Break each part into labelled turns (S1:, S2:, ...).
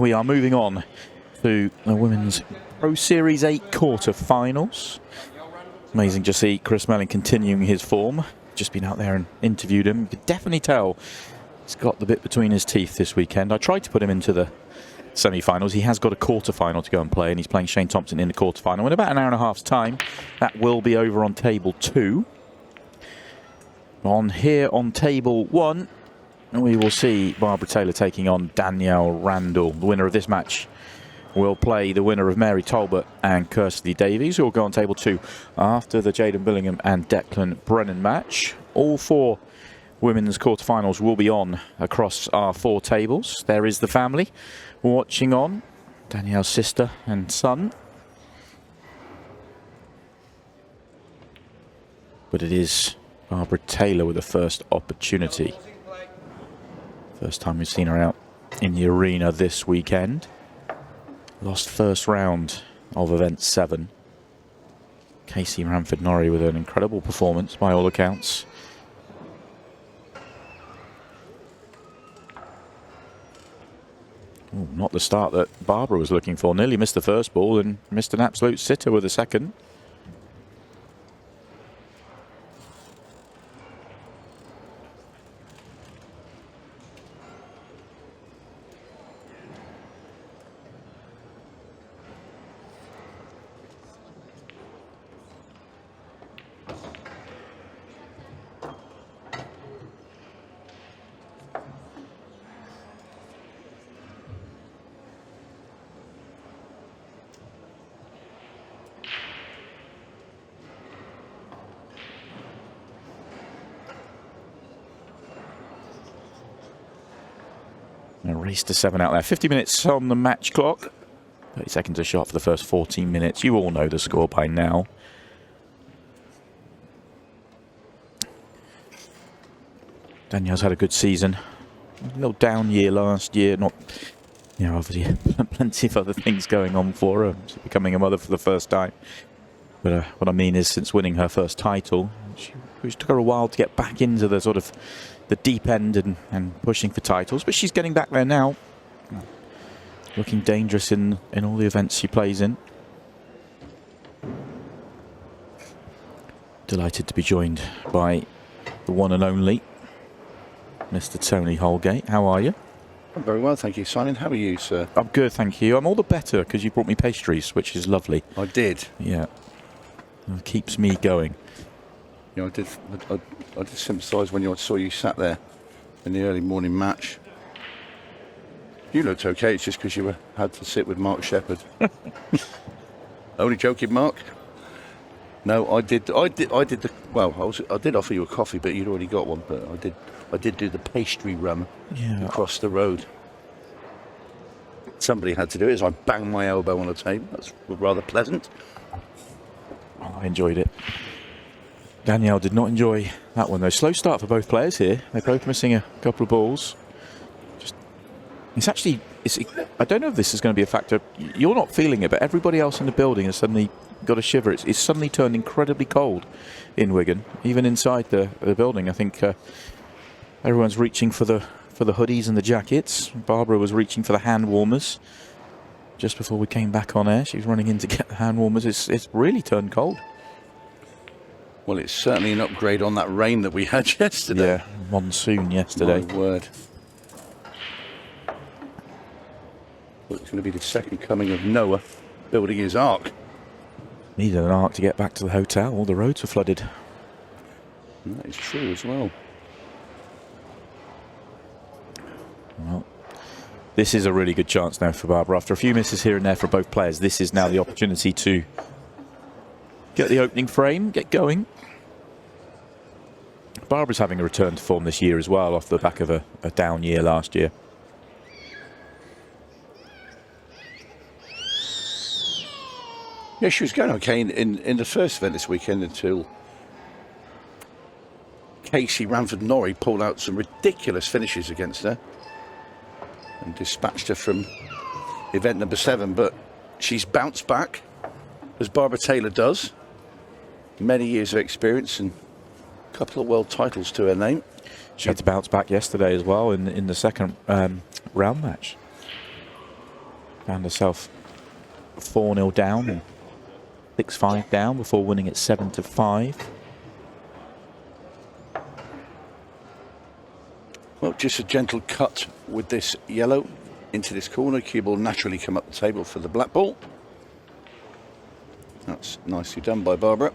S1: We are moving on to the Women's Pro Series 8 quarter-finals. Amazing to see Chris Melling continuing his form. Just been out there and interviewed him. You could definitely tell he's got the bit between his teeth this weekend. I tried to put him into the semi-finals. He has got a quarter-final to go and play, and he's playing Shane Thompson in the quarter-final. In about an hour and a half's time, that will be over on table 2. On here on table 1, we will see Barbara Taylor taking on Danielle Randle. The winner of this match will play the winner of 𝗪𝗁𝗘 and Kirsty Davies, who will go on table 2 after the 𝗏𝗏𝗡𝗵 and Declan Brennan match. All 4 women's quarterfinals will be on across our 4 tables. There is the family watching on, Danielle's sister and son. But it is Barbara Taylor with the first opportunity. First time we've seen her out in the arena this weekend. Lost first round of event 7. 𝗘𝘃𝗲𝗃 𝗵𝗏 with an incredible performance by all accounts. Ooh, not the start that Barbara was looking for. Nearly missed the first ball and missed an absolute sitter with the second. A race to 7 out there. 50 minutes on the match clock. 30 seconds a shot for the first 14 minutes. You all know the score by now. Danielle's had a good season. A little down year last year. Not, you know, obviously plenty of other things going on for her. She's becoming a mother for the first time. But what I mean is, since winning her first title, it took her a while to get back into the sort of the deep end and pushing for titles, but she's getting back there now. Looking dangerous in all the events she plays in. Delighted to be joined by the one and only Mr. Tony Holgate. How are you?
S2: I'm very well, thank you, Simon. How are you, sir?
S1: I'm good, thank you. I'm all the better because you brought me pastries, which is lovely.
S2: I did.
S1: Yeah. It keeps me going.
S2: You know, I did sympathise when I saw you sat there in the early morning match. You looked okay. It's just because you had to sit with 𝗪𝗁𝗪. Only joking, Mark. No, I did. I did. I did offer you a coffee, but you'd already got one. But I did do the pastry run across the road. Somebody had to do it as I banged my elbow on the table. That's rather pleasant.
S1: I enjoyed it. Danielle did not enjoy that one though. Slow start for both players here. They're both missing a couple of balls. I don't know if this is going to be a factor. You're not feeling it, but everybody else in the building has suddenly got a shiver. It's suddenly turned incredibly cold in Wigan, even inside the building. I think everyone's reaching for the hoodies and the jackets. Barbara was reaching for the hand warmers just before we came back on air. She was running in to get the hand warmers. It's really turned cold.
S2: Well, it's certainly an upgrade on that rain that we had yesterday.
S1: Yeah, monsoon yesterday.
S2: My word. Well, it's going to be the second coming of Noah building his ark.
S1: Needed an ark to get back to the hotel. All the roads were flooded.
S2: And that is true as well.
S1: Well, this is a really good chance now for Barbara. After a few misses here and there for both players, this is now the opportunity to get the opening frame, get going. Barbara's having a return to form this year as well, off the back of a down year last year.
S2: Yeah, she was going okay in the first event this weekend until 𝗘𝘃𝗲𝗃 𝗵𝗏 pulled out some ridiculous finishes against her and dispatched her from event number 7. But she's bounced back, as Barbara Taylor does. Many years of experience and a couple of world titles to her name.
S1: She had to bounce back yesterday as well in the second round match. Found herself 4-0 down and 6-5 down before winning it 7-5.
S2: Well, just a gentle cut with this yellow into this corner. Cue ball naturally come up the table for the black ball. That's nicely done by Barbara.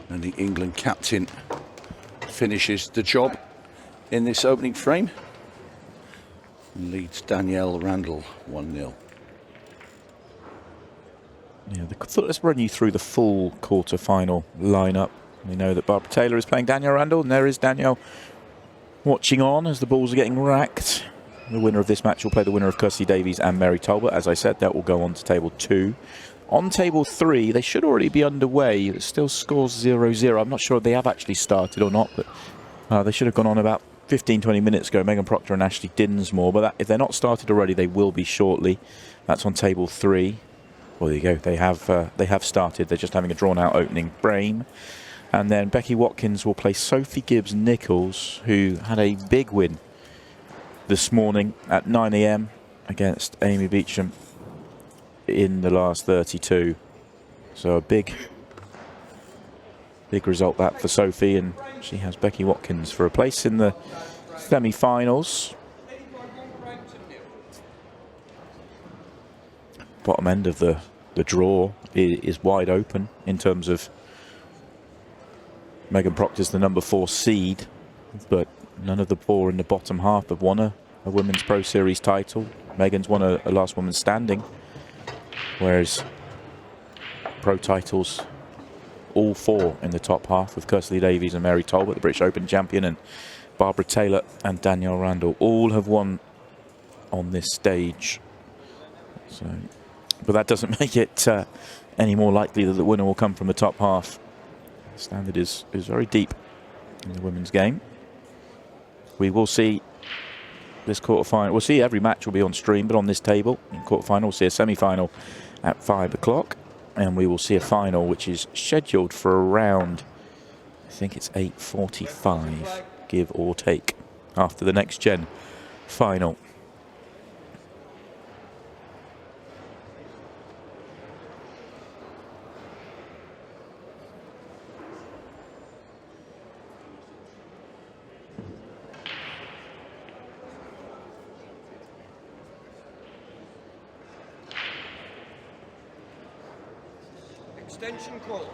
S2: And the England captain finishes the job in this opening frame. Leads Danielle Randle 1-0.
S1: Yeah, let's run you through the full quarter-final lineup. We know that Barbara Taylor is playing Danielle Randle, and there is Danielle watching on as the balls are getting racked. The winner of this match will play the winner of 𝗘𝘃𝗲𝗿 Davies and 𝗪𝗁𝗀𝗏. As I said, that will go on to table 2. On table 3, they should already be underway. It still scores 0-0. I'm not sure if they have actually started or not, but they should have gone on about 15-20 minutes ago. Megan Proctor and Ashley Dinsmore. But if they're not started already, they will be shortly. That's on table 3. Well, there you go. They have started. They're just having a drawn-out opening frame. And then Becky Watkins will play Sophie Gibbs-Nichols, who had a big win this morning at 9 AM against Amy Beecham in the last 32. So a big result that for Sophie, and she has Becky Watkins for a place in the semi-finals. Bottom end of the draw is wide open in terms of Megan Proctor's the number 4 seed, but none of the 4 in the bottom half have won a Women's Pro Series title. Megan's won a last woman standing, whereas pro titles, all 4 in the top half, with 𝗘𝘃𝗲𝗏 Davies and 𝗪𝗁𝗀𝗏, the British Open champion, and Barbara Taylor and Danielle Randle, all have won on this stage. So, but that doesn't make it any more likely that the winner will come from the top half. The standard is very deep in the women's game. We will see this quarterfinal. We'll see every match will be on stream, but on this table, in quarterfinal, we'll see a semi-final at 5 o'clock, and we will see a final which is scheduled for around, I think it's 8:45, give or take, after the next gen final.
S3: Extension call.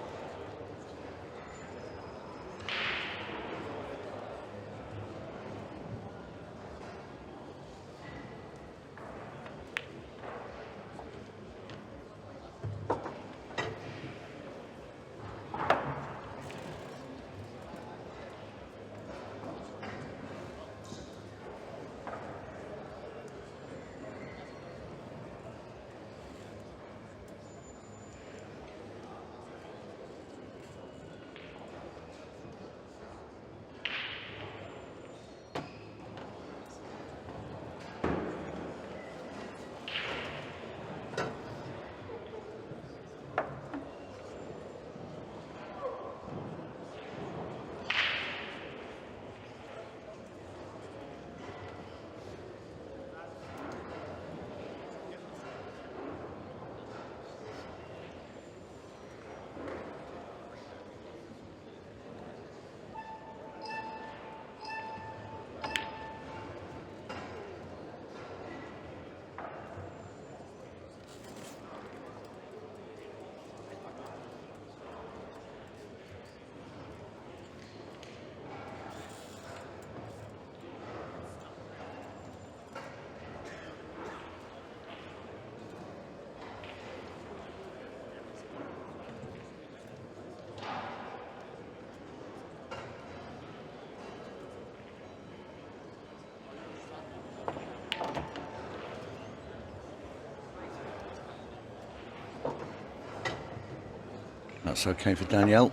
S2: That's okay for Danielle.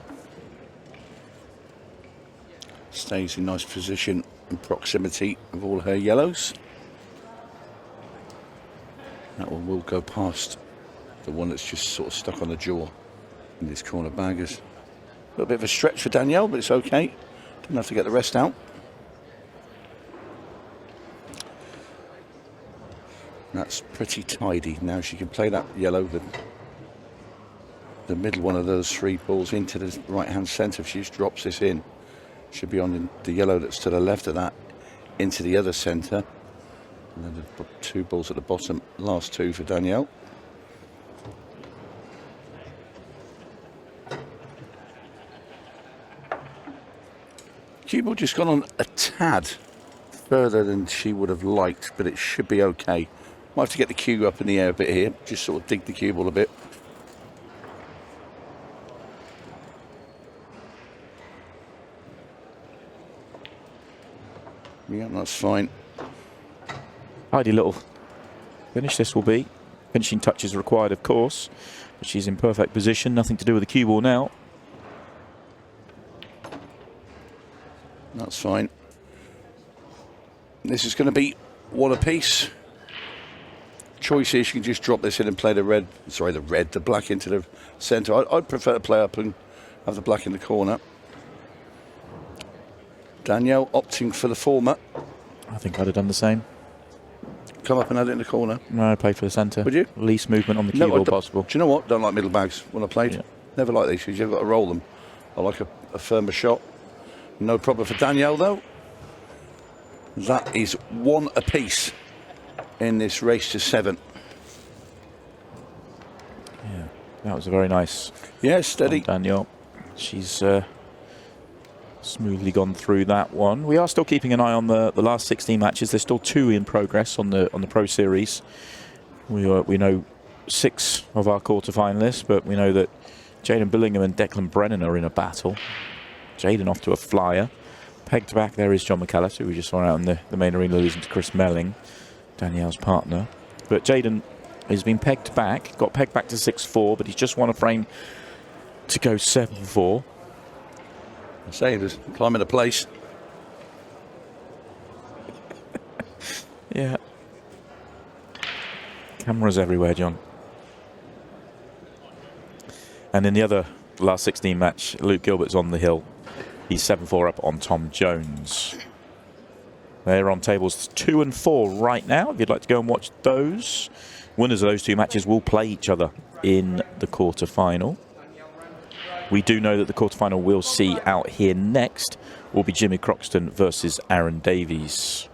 S2: Stays in nice position and proximity of all her yellows. That one will go past the one that's just sort of stuck on the jaw in this corner baggers. little bit of a stretch for Danielle, but it's okay. Didn't have to get the rest out. That's pretty tidy. Now she can play that yellow, the middle one of those 3 balls into the right-hand centre. If she just drops this in, should be on the yellow that's to the left of that, into the other centre. And then the 2 balls at the bottom, last 2 for Danielle. Cue ball just gone on a tad further than she would have liked, but it should be okay. Might have to get the cue up in the air a bit here, just sort of dig the cue ball a bit. Yeah, that's fine.
S1: Tidy little finish this will be. Finishing touches required, of course, but she's in perfect position. Nothing to do with the cue ball now.
S2: That's fine. This is going to be 1 apiece. Choice here, she can just drop this in and play the black into the centre. I'd prefer to play up and have the black in the corner. Danielle opting for the former.
S1: I think I'd have done the same.
S2: Come up and add it in the corner.
S1: No, I'd play for the centre.
S2: Would you?
S1: Least movement on the cue ball possible.
S2: Do you know what? Don't like middle bags when I played.
S1: Yeah.
S2: Never like these because you've got to roll them. I like a firmer shot. No problem for Danielle though. That is 1 apiece in this race to 7.
S1: Yeah, that was a very nice.
S2: Yeah, steady.
S1: Danielle. She's smoothly gone through that one. We are still keeping an eye on the last 16 matches. There's still 2 in progress on the Pro Series. We know 6 of our quarter-finalists, but we know that Jaden Billingham and Declan Brennan are in a battle. Jaden off to a flyer. Pegged back there is John McCullough, who we just saw out in the main arena losing to Chris Melling, Danielle's partner. But Jaden has been pegged back, got pegged back to 6-4, but he's just won a frame to go 7-4.
S2: I say, just climbing a place.
S1: Yeah. Cameras everywhere, John. And in the other last 16 match, Luke Gilbert's on the hill. He's 7-4 up on Tom Jones. They're on tables 2 and 4 right now. If you'd like to go and watch those, winners of those 2 matches will play each other in the quarter-final. We do know that the quarter-final we'll see out here next will be Jimmy Croxton versus Aaron Davies.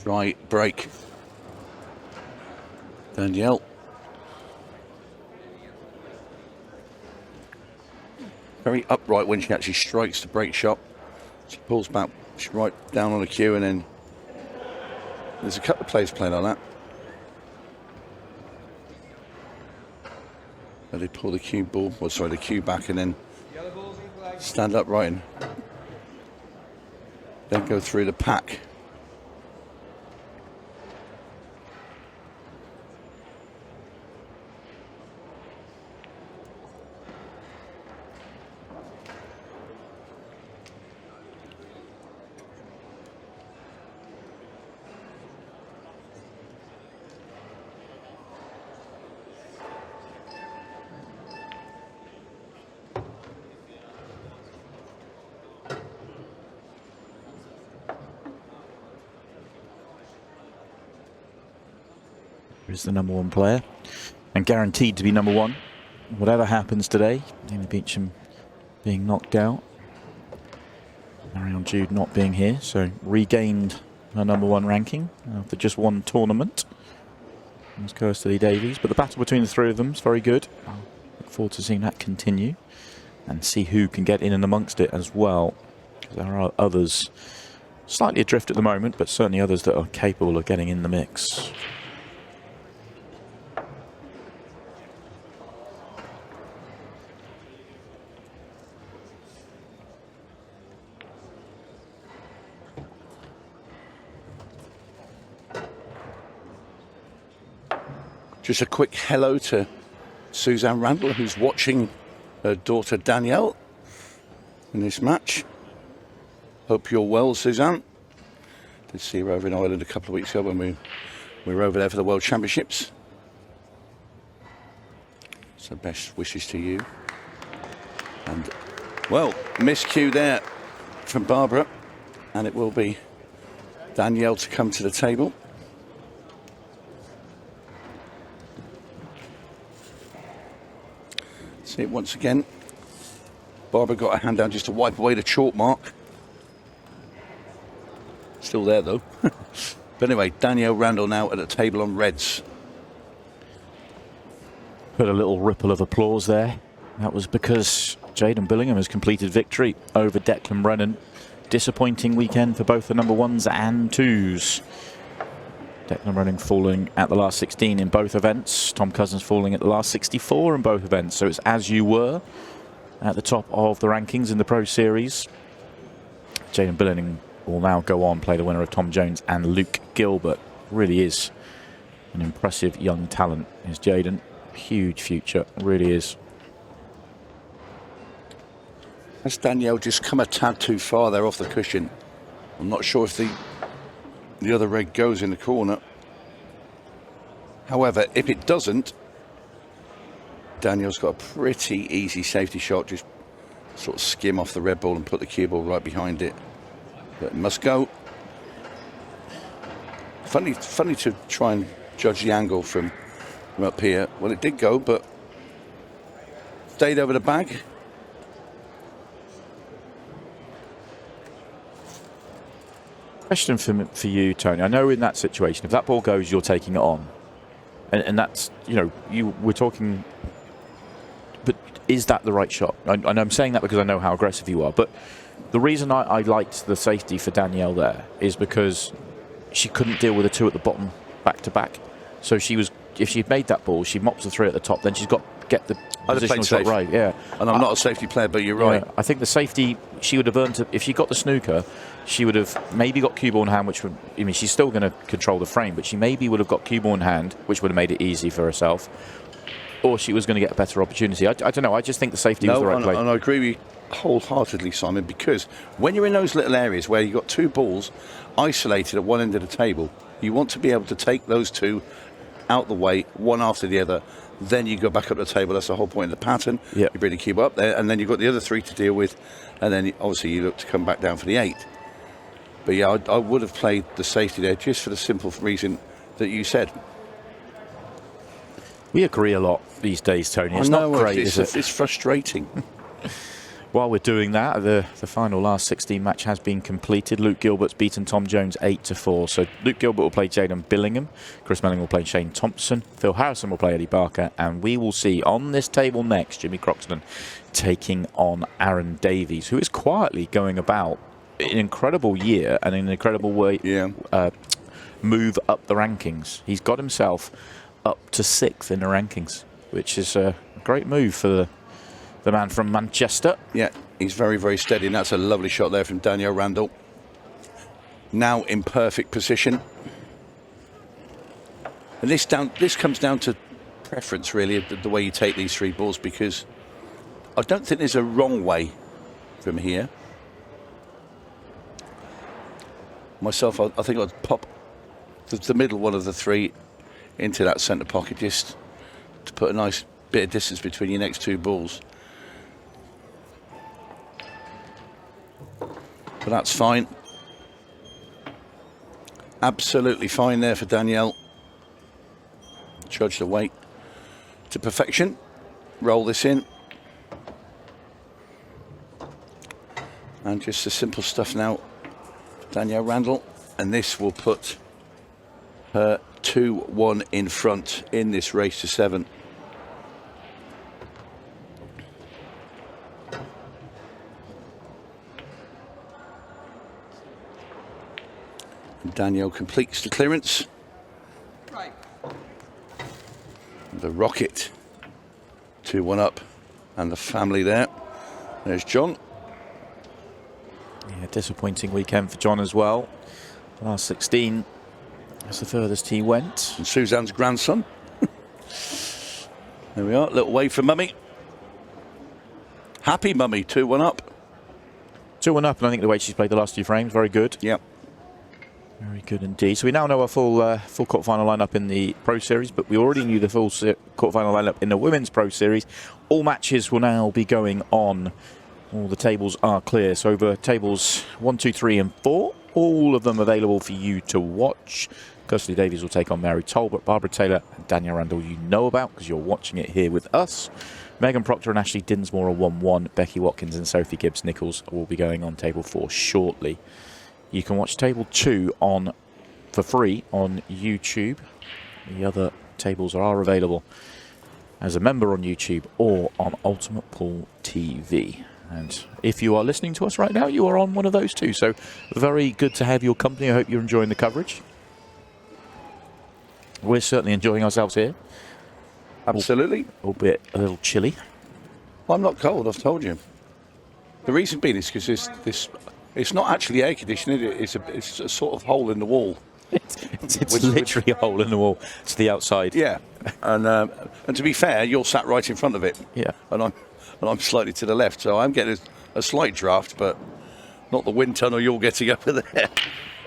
S2: Dry break. Danielle. Very upright when she actually strikes the break shot. She pulls back, she's right down on the cue, and then there's a couple of players playing on that. And they pull the cue ball, well, sorry, the cue back, and then stand upright and then go through the pack.
S1: Is the #1 player and guaranteed to be #1 whatever happens today. Amy Beecham being knocked out, Marion Jude not being here, so regained her #1 ranking after just 1 tournament. There's Kirsty Davies, but the battle between the 3 of them is very good. I'll look forward to seeing that continue and see who can get in and amongst it as well, because there are others slightly adrift at the moment, but certainly others that are capable of getting in the mix.
S2: Just a quick hello to Suzanne Randle, who's watching her daughter Danielle in this match. Hope you're well, Suzanne. Did see her over in Ireland a couple of weeks ago when we were over there for the World Championships. So best wishes to you. And, well, miscue there from Barbara. And it will be Danielle to come to the table. See it once again. Barbara got her hand down just to wipe away the chalk mark. Still there though. But anyway, Danielle Randle now at the table on reds.
S1: Put a little ripple of applause there. That was because Jaden Billingham has completed victory over Declan Brennan. Disappointing weekend for both the number ones and twos. Declan Brennan falling at the last 16 in both events. Tom Cousins falling at the last 64 in both events. So it's as you were at the top of the rankings in the Pro Series. Jaden Billingham will now go on, play the winner of Tom Jones and Luke Gilbert. Really is an impressive young talent, is Jaden. Huge future, really is.
S2: Has Danielle just come a tad too far there off the cushion? I'm not sure if the other red goes in the corner. However, if it doesn't, Danielle's got a pretty easy safety shot. Just sort of skim off the red ball and put the cue ball right behind it. But it must go. Funny to try and judge the angle from up here. Well, it did go, but stayed over the bag.
S1: Question for you, Tony. I know in that situation, if that ball goes, you're taking it on. And that's, you know, we're talking, but is that the right shot? And I'm saying that because I know how aggressive you are. But the reason I liked the safety for Danielle there is because she couldn't deal with the two at the bottom back to back. So she was, if she'd made that ball, she mops the three at the top, then she's got to get the positional shot right. Yeah.
S2: And I'm not a safety player, but you're right.
S1: I think the safety, she would have earned, if she got the snooker, she would have maybe got cue ball in hand, which would, I mean, she's still going to control the frame, but she maybe would have got cue ball in hand, which would have made it easy for herself. Or she was going to get a better opportunity. I don't know. I just think the safety was the right play.
S2: And I agree with you wholeheartedly, Simon, because when you're in those little areas where you've got two balls isolated at one end of the table, you want to be able to take those two out the way, one after the other. Then you go back up the table. That's the whole point of the pattern.
S1: Yep.
S2: You bring the cube up there, and then you've got the other three to deal with, and then obviously you look to come back down for the 8. But yeah, I would have played the safety there just for the simple reason that you said.
S1: We agree a lot these days, Tony. It's
S2: not
S1: great,
S2: is it? It's frustrating.
S1: While we're doing that, the final last 16 match has been completed. Luke Gilbert's beaten Tom Jones 8-4. So Luke Gilbert will play Jaden Billingham. Chris Melling will play Shane Thompson. Phil Harrison will play Eddie Barker. And we will see on this table next, Jimmy Croxton taking on Aaron Davies, who is quietly going about an incredible year and in an incredible way move up the rankings. He's got himself up to 6th in the rankings, which is a great move for the man from Manchester. Yeah,
S2: he's very, very steady, and that's a lovely shot there from Danielle Randle. Now in perfect position. And this comes down to preference, really, the way you take these three balls, because I don't think there's a wrong way from here. Myself, I think I'd pop the middle one of the three into that centre pocket just to put a nice bit of distance between your next two balls. But that's fine. Absolutely fine there for Danielle. Judge the weight to perfection. Roll this in. And just the simple stuff now. Danielle Randle, and this will put her 2-1 in front in this race to 7. And Danielle completes the clearance.
S3: Right.
S2: The rocket 2-1 up, and the family there. There's John.
S1: Yeah, disappointing weekend for John as well. Last 16, that's the furthest he went.
S2: And Suzanne's grandson. There we are, little wave for Mummy. Happy mummy, 2-1 up.
S1: 2-1 up, and I think the way she's played the last 2 frames, very good.
S2: Yep.
S1: Very good indeed. So we now know our full quarterfinal lineup in the Pro Series, but we already knew the full quarterfinal lineup in the Women's Pro Series. All matches will now be going on. All the tables are clear. So over tables 1, 2, 3 and 4, all of them available for you to watch. Kirsty Davies will take on 𝗪𝗁𝗘, Barbara Taylor and Danielle Randle you know about because you're watching it here with us. Megan Proctor and Ashley Dinsmore are 1-1. Becky Watkins and Sophie Gibbs-Nichols will be going on table 4 shortly. You can watch table 2 for free on YouTube. The other tables are available as a member on YouTube or on Ultimate Pool TV. And if you are listening to us right now, you are on one of those two. So very good to have your company. I hope you're enjoying the coverage. We're certainly enjoying ourselves here.
S2: Absolutely.
S1: Albeit a little chilly.
S2: I'm not cold, I've told you. The reason being is because it's not actually air conditioning, it's a sort of hole in the wall.
S1: It's literally a hole in the wall to the outside.
S2: Yeah, and to be fair, you're sat right in front of it.
S1: Yeah.
S2: And I'm slightly to the left, so I'm getting a slight draft, but not the wind tunnel you're getting over there.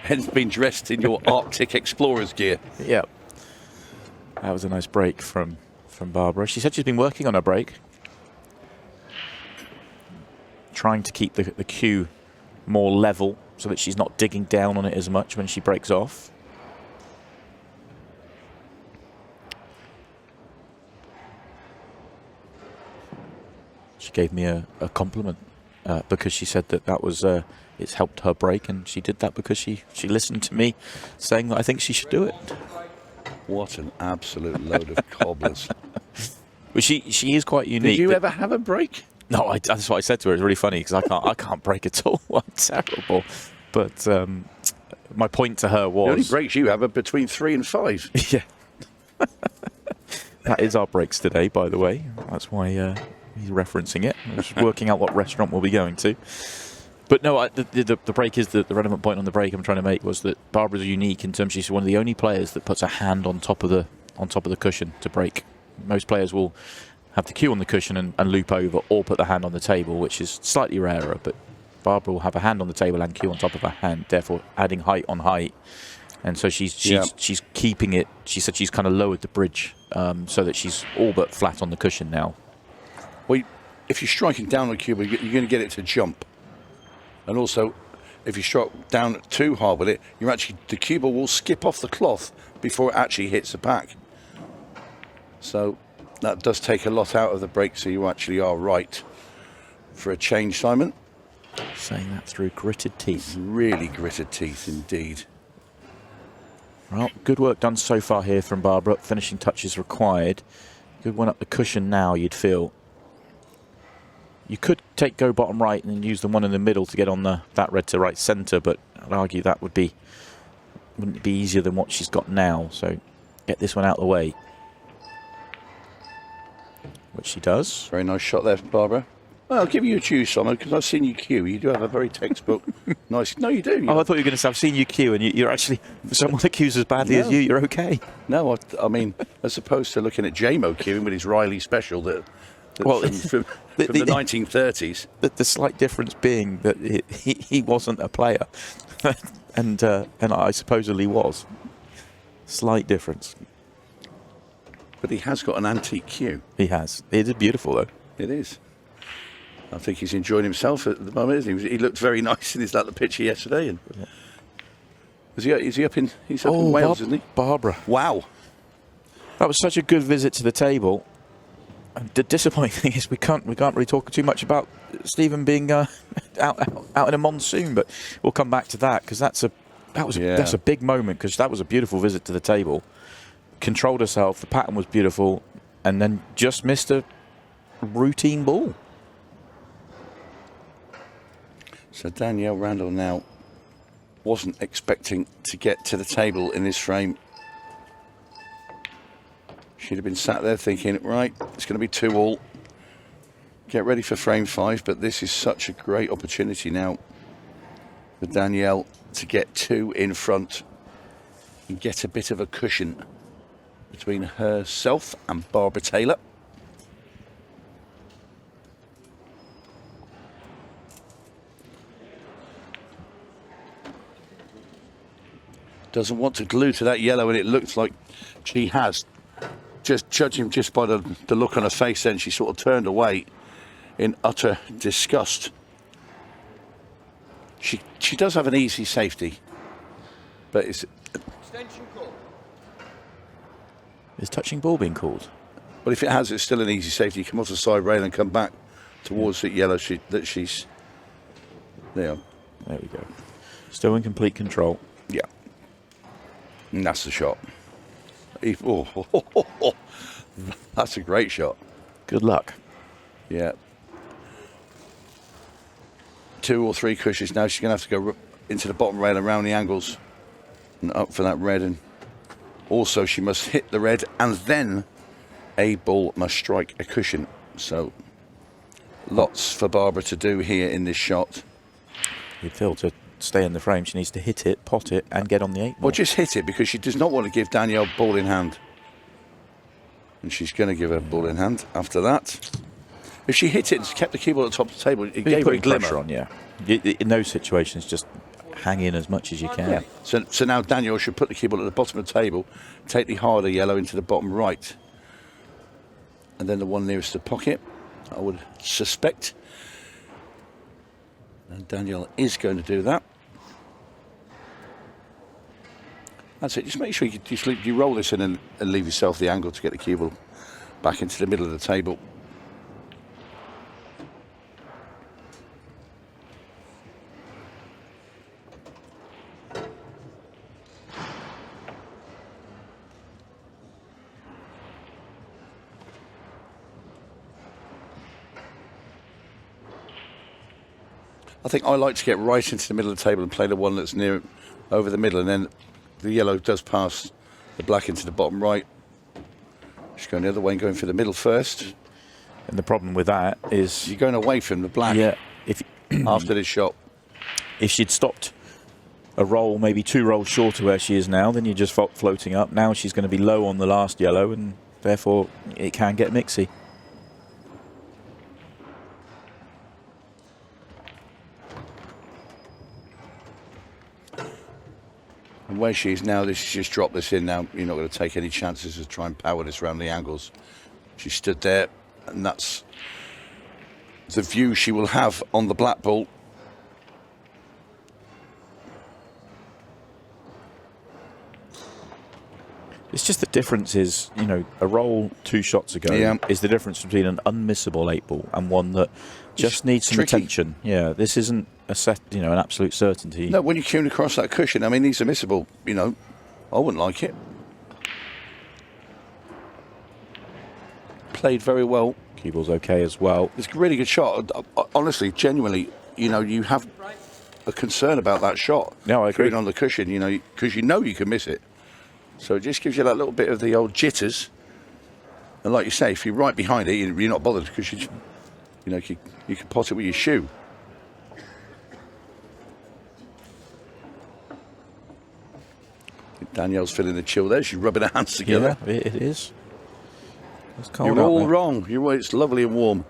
S2: Hence being dressed in your Arctic Explorer's gear.
S1: Yeah. That was a nice break from Barbara. She said she's been working on her break, trying to keep the cue more level so that she's not digging down on it as much when she breaks off. She gave me a compliment because she said that was it's helped her break, and she did that because she listened to me saying that I think she should do it.
S2: What an absolute load of cobblers.
S1: Well, she is quite unique.
S2: Did you ever have a break?
S1: No, that's what I said to her. It's really funny because I can't break at all. I'm terrible. But my point to her was...
S2: The only breaks you have are between 3 and 5.
S1: Yeah. That is our breaks today, by the way. That's why he's referencing it. I'm just working out what restaurant we'll be going to. But no, the break is the relevant point on the break I'm trying to make was that Barbara's unique in terms she's one of the only players that puts a hand on top of the cushion to break. Most players will have the cue on the cushion and loop over or put the hand on the table, which is slightly rarer, but Barbara will have a hand on the table and cue on top of her hand, therefore adding height on height. And so she's keeping it. She said she's kind of lowered the bridge so that she's all but flat on the cushion now.
S2: Well, if you're striking down on the cue, you're going to get it to jump. And also, if you strike down too hard with it, the cue ball will skip off the cloth before it actually hits the pack. So that does take a lot out of the break, so you actually are right for a change, Simon.
S1: Saying that through gritted teeth.
S2: Really gritted teeth indeed.
S1: Well, good work done so far here from Barbara. Finishing touches required. Good one up the cushion now, you'd feel. You could take go bottom right and then use the one in the middle to get on that red to right centre, but I'd argue that wouldn't it be easier than what she's got now. So get this one out of the way. Which she does.
S2: Very nice shot there, Barbara. Well, I'll give you a cue, Simon, because I've seen you cue. You do have a very textbook. Nice. No, you do.
S1: Oh, I thought you were going to say, I've seen you cue, and you're actually, for someone that cues as badly as you're okay.
S2: No, I mean, as opposed to looking at J-Mo cueing with his Riley special from the 1930s.
S1: The slight difference being that he wasn't a player, and I supposedly was. Slight difference.
S2: But he has got an antique cue.
S1: He has. It is beautiful, though.
S2: It is. I think he's enjoying himself at the moment, isn't he? He looked very nice in his the picture yesterday. And yeah. Is he up in Wales, isn't he?
S1: Barbara.
S2: Wow.
S1: That was such a good visit to the table. And the disappointing thing is we can't really talk too much about Stephen being out in a monsoon, but we'll come back to that because that's a big moment because that was a beautiful visit to the table. Controlled herself, the pattern was beautiful, and then just missed a routine ball.
S2: So Danielle Randle now wasn't expecting to get to the table in this frame. She'd have been sat there thinking, right, it's going to be 2-all. Get ready for frame 5, but this is such a great opportunity now for Danielle to get 2 in front and get a bit of a cushion between herself and Barbara Taylor. Doesn't want to glue to that yellow, and it looks like she has. Just judging just by the look on her face, then she sort of turned away in utter disgust. She does have an easy safety, but it's...
S3: Extension call.
S1: Is touching ball being called?
S2: But if it has, it's still an easy safety. You come off the side rail and come back towards the yellow that she's... There.
S1: There we go. Still in complete control.
S2: Yeah. And that's the shot. That's a great shot.
S1: Good luck.
S2: Yeah. 2 or 3 cushions now. She's going to have to go into the bottom rail around the angles and up for that red. And also she must hit the red, and then a ball must strike a cushion. So lots for Barbara to do here in this shot.
S1: You'd feel to stay in the frame, she needs to hit it, pot it, and get on the 8 ball.
S2: Well, just hit it, because she does not want to give Danielle ball in hand. And she's going to give her ball in hand after that. If she hit it and kept the key ball at the top of the table, it gave her a glimmer.
S1: Pressure on, yeah. In those situations, just hang in as much as you can.
S2: Yeah. So now Danielle should put the key ball at the bottom of the table, take the harder yellow into the bottom right. And then the one nearest the pocket, I would suspect. And Danielle is going to do that. That's it. Just make sure you roll this in and leave yourself the angle to get the cue ball back into the middle of the table. I think I like to get right into the middle of the table and play the one that's near over the middle, and then the yellow does pass the black into the bottom right. She's going the other way and going for the middle first.
S1: And the problem with that is...
S2: You're going away from the black after this shot.
S1: If she'd stopped a roll, maybe 2 rolls short of where she is now, then you're just floating up. Now she's going to be low on the last yellow, and therefore it can get mixy.
S2: And where she is now, she's just dropped this in now. You're not going to take any chances to try and power this around the angles. She stood there, and that's the view she will have on the black ball.
S1: It's just the difference is, you know, a roll 2 shots ago is the difference between an unmissable 8 ball and one that just needs some attention. Yeah, this isn't a set, you know, an absolute certainty.
S2: No, when you cue across that cushion, I mean, these are missable. You know, I wouldn't like it. Played very well.
S1: Cue ball's okay as well.
S2: It's a really good shot. Honestly, genuinely, you know, you have a concern about that shot.
S1: No, I agree.
S2: On the cushion, you know, because you know you can miss it. So it just gives you that little bit of the old jitters. And like you say, if you're right behind it, you're not bothered, because you know, you can pot it with your shoe. Danielle's feeling the chill there. She's rubbing her hands together.
S1: Yeah, it is. It's cold.
S2: You're all wrong. You're right. It's lovely and warm.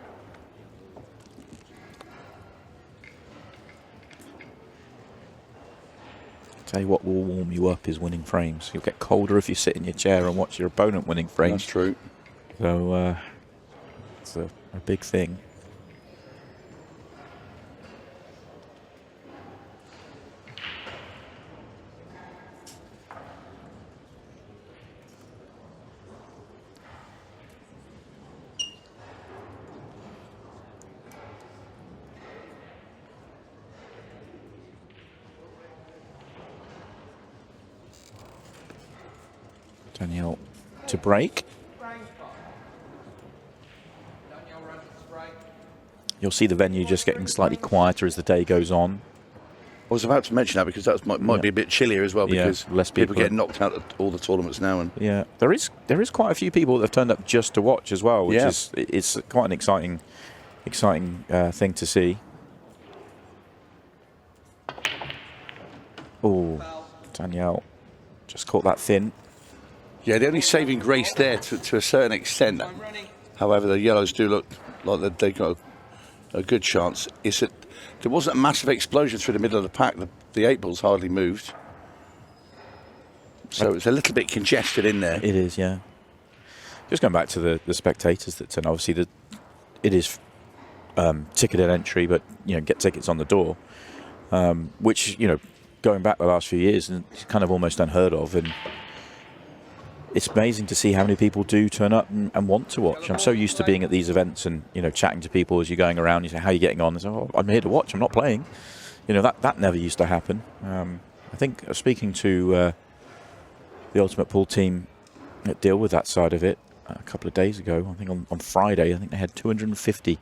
S1: Tell you what will warm you up is winning frames. You'll get colder if you sit in your chair and watch your opponent winning frames.
S2: That's true.
S1: So it's a big thing. Danielle to break. You'll see the venue just getting slightly quieter as the day goes on.
S2: I was about to mention that, because that might be a bit chillier as well, because
S1: less
S2: people get knocked out at all the tournaments now. And
S1: yeah, there is quite a few people that have turned up just to watch as well, which is it's quite an exciting thing to see. Oh, Danielle just caught that thin.
S2: Yeah, the only saving grace there to a certain extent, however, the yellows do look like they've got a good chance, is that there wasn't a massive explosion through the middle of the pack. The 8 balls hardly moved. So it's a little bit congested in there.
S1: It is, yeah. Just going back to the spectators that turn, obviously it is ticketed entry, but get tickets on the door, which going back the last few years, it's kind of almost unheard of, and it's amazing to see how many people do turn up and want to watch. I'm so used to being at these events and chatting to people as you're going around. You say, "How are you getting on?" They say, "Oh, I'm here to watch. I'm not playing." That never used to happen. I think speaking to the Ultimate Pool team that deal with that side of it a couple of days ago, I think on Friday, I think they had 250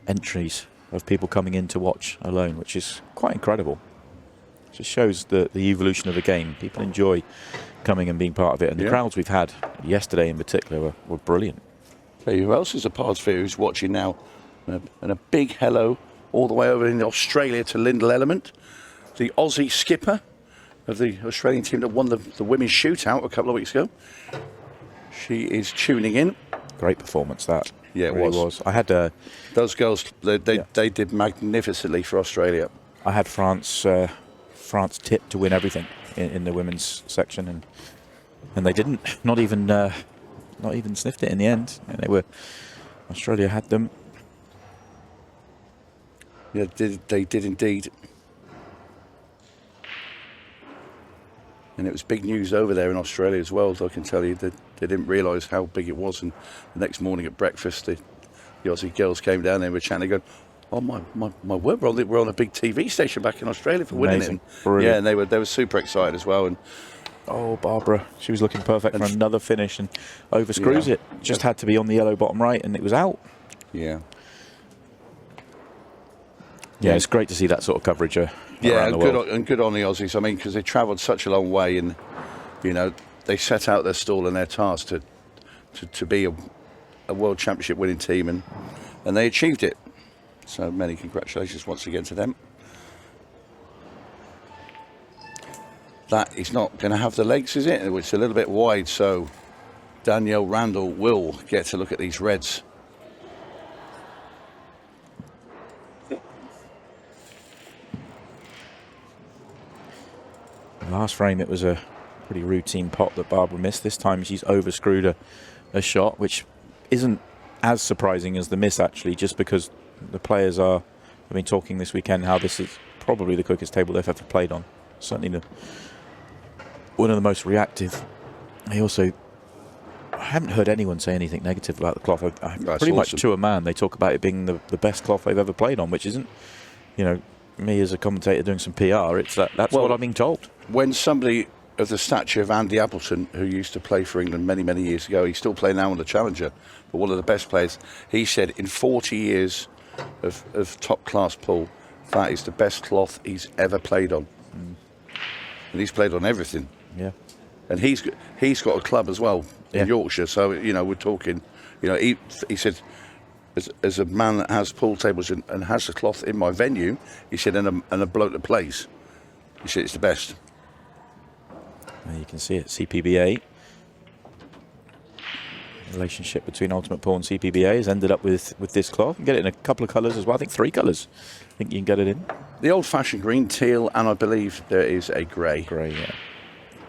S1: entries of people coming in to watch alone, which is quite incredible. It just shows the evolution of the game. People enjoy coming and being part of it, and the crowds we've had yesterday in particular were brilliant.
S2: Hey, who else is a part of it who's watching now? And a big hello all the way over in Australia to Lyndall Element, the Aussie skipper of the Australian team that won the women's shootout a couple of weeks ago. She is tuning in.
S1: Great performance, that.
S2: Yeah, it
S1: really was. I had
S2: those girls. They did magnificently for Australia.
S1: I had France tipped to win everything in the women's section, and they didn't. Not even sniffed it in the end. And Australia had them.
S2: Yeah, they did indeed. And it was big news over there in Australia as well, so I can tell you that they didn't realise how big it was. And the next morning at breakfast, the Aussie girls came down, they were chatting, going, "Oh my word, we're on a big TV station back in Australia for winning it."
S1: Brilliant.
S2: Yeah, and they were super excited as well. And
S1: Barbara, she was looking perfect for another finish and overscrews it. Just had to be on the yellow bottom right, and it was out.
S2: Yeah.
S1: Yeah, it's great to see that sort of coverage around the world.
S2: And good on the Aussies. I mean, because they travelled such a long way, and they set out their stall and their task to be a World Championship winning team, and they achieved it. So many congratulations once again to them. That is not going to have the legs, is it? It's a little bit wide, so Danielle Randle will get to look at these reds.
S1: Last frame, it was a pretty routine pot that Barbara missed. This time she's overscrewed a shot, which isn't as surprising as the miss, actually, just because the players have been talking this weekend how this is probably the quickest table they've ever played on. Certainly one of the most reactive. I haven't heard anyone say anything negative about the cloth. Pretty much to a man, they talk about it being the best cloth they've ever played on, which isn't, me as a commentator doing some PR. That's what I'm being told.
S2: When somebody of the stature of Andy Appleton, who used to play for England many, many years ago, he's still playing now on the Challenger, but one of the best players, he said in 40 years of top-class pool, that is the best cloth he's ever played on. And he's played on everything.
S1: Yeah.
S2: And he's got a club as well in Yorkshire, so, we're talking, he said, as a man that has pool tables and has the cloth in my venue, he said, and a bloke that plays, he said it's the best.
S1: And you can see it, 𝗡𝗶𝗵𝗵. The relationship between Ultimate Pool and 𝗡𝗶𝗵𝗵 has ended up with this cloth. You can get it in a couple of colours as well. I think 3 colours. I think you can get it in.
S2: The old-fashioned green, teal, and I believe there is a grey.
S1: Grey, yeah.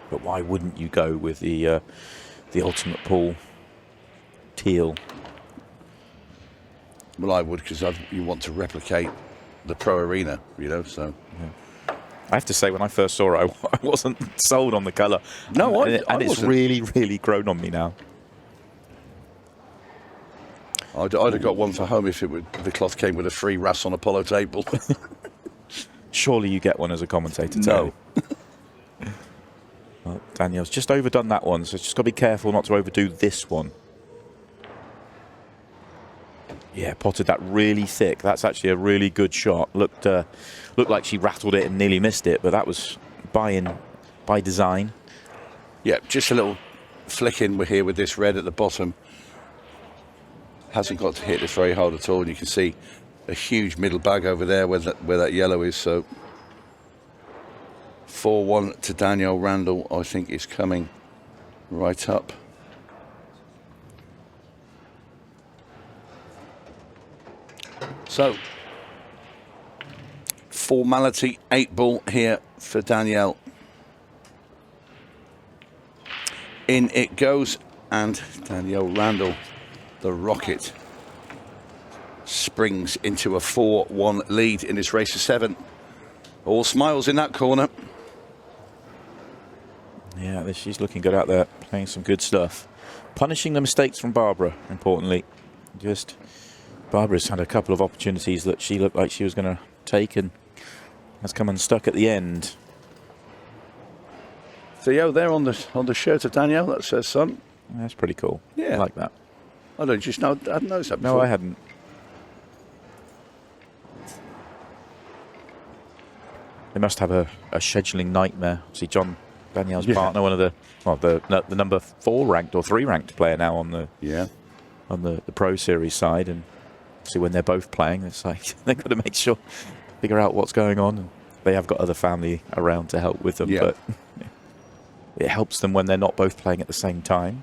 S1: But why wouldn't you go with the Ultimate Pool teal?
S2: Well, I would, because you want to replicate the pro arena, so. Yeah.
S1: I have to say, when I first saw it, I wasn't sold on the colour.
S2: No,
S1: and it's
S2: wasn't.
S1: really, really grown on me now.
S2: I'd have got one for home if the cloth came with a free RAS on Apollo table.
S1: Surely you get one as a commentator,
S2: No.
S1: Well, Danielle's just overdone that one, so just got to be careful not to overdo this one. Yeah, potted that really thick. That's actually a really good shot. Looked like she rattled it and nearly missed it, but that was by design.
S2: Yeah, just a little flick in here with this red at the bottom. Hasn't got to hit this very hard at all, and you can see a huge middle bag over there where that yellow is. So 4-1 to Danielle Randle, I think, is coming right up. So, formality 8 ball here for Danielle. In it goes, and Danielle Randle, the Rocket, springs into a 4-1 lead in this race of 7. All smiles in that corner.
S1: Yeah, she's looking good out there, playing some good stuff. Punishing the mistakes from Barbara, importantly. Barbara's had a couple of opportunities that she looked like she was going to take and has come unstuck at the end.
S2: Theo there on the shirt of Danielle, that's her son.
S1: That's pretty cool.
S2: Yeah.
S1: I like that.
S2: I don't just know, I hadn't noticed that before.
S1: No, I hadn't. They must have a scheduling nightmare. See, John, Danielle's partner, one of the number 4 ranked or 3 ranked player now on the Pro Series side, and see when they're both playing, it's like they've got to figure out what's going on. And they have got other family around to help with them, but it helps them when they're not both playing at the same time.